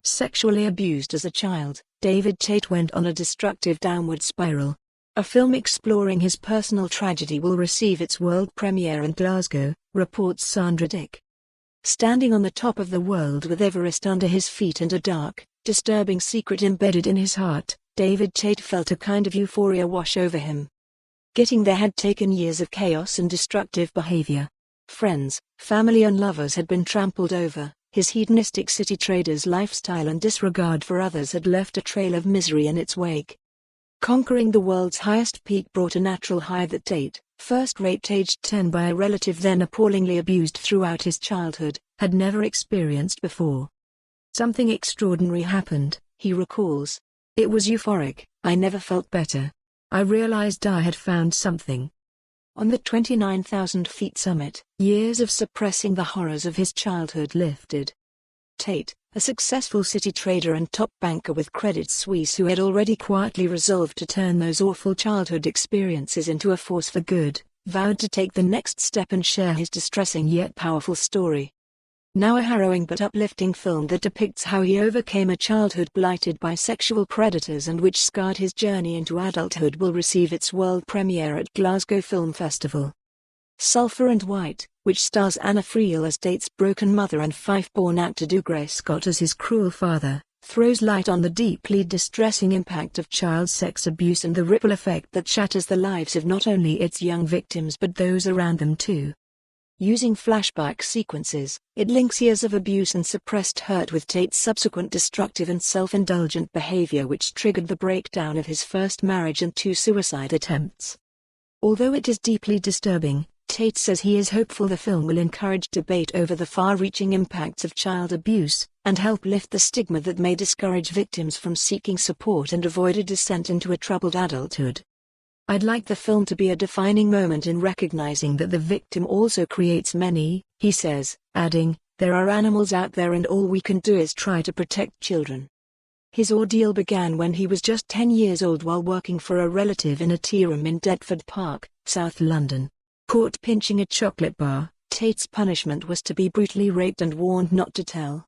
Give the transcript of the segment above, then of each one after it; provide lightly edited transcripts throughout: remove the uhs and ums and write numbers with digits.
Sexually abused as a child, David Tait went on a destructive downward spiral. A film exploring his personal tragedy will receive its world premiere in Glasgow, reports Sandra Dick. Standing on the top of the world with Everest under his feet and a dark, disturbing secret embedded in his heart, David Tait felt a kind of euphoria wash over him. Getting there had taken years of chaos and destructive behaviour. Friends, family and lovers had been trampled over. His hedonistic city trader's lifestyle and disregard for others had left a trail of misery in its wake. Conquering the world's highest peak brought a natural high that Tait, first raped aged 10 by a relative then appallingly abused throughout his childhood, had never experienced before. Something extraordinary happened, he recalls. It was euphoric. I never felt better. I realized I had found something. On the 29,000 feet summit, years of suppressing the horrors of his childhood lifted. Tait, a successful city trader and top banker with Credit Suisse who had already quietly resolved to turn those awful childhood experiences into a force for good, vowed to take the next step and share his distressing yet powerful story. Now a harrowing but uplifting film that depicts how he overcame a childhood blighted by sexual predators and which scarred his journey into adulthood will receive its world premiere at Glasgow Film Festival. Sulphur and White, which stars Anna Friel as Tait's broken mother and Fife-born actor Dougray Scott as his cruel father, throws light on the deeply distressing impact of child sex abuse and the ripple effect that shatters the lives of not only its young victims but those around them too. Using flashback sequences, it links years of abuse and suppressed hurt with Tait's subsequent destructive and self-indulgent behavior which triggered the breakdown of his first marriage and 2 suicide attempts. Although it is deeply disturbing, Tait says he is hopeful the film will encourage debate over the far-reaching impacts of child abuse, and help lift the stigma that may discourage victims from seeking support and avoid a descent into a troubled adulthood. I'd like the film to be a defining moment in recognizing that the victim also creates many, he says, adding, there are animals out there and all we can do is try to protect children. His ordeal began when he was just 10 years old while working for a relative in a tea room in Deptford Park, South London. Caught pinching a chocolate bar, Tait's punishment was to be brutally raped and warned not to tell.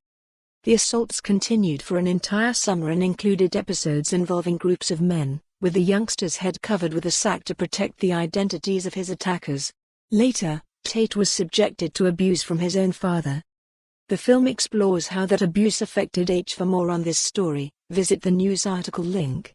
The assaults continued for an entire summer and included episodes involving groups of men, with the youngster's head covered with a sack to protect the identities of his attackers. Later, Tait was subjected to abuse from his own father. The film explores how that abuse affected H. For more on this story, visit the news article link.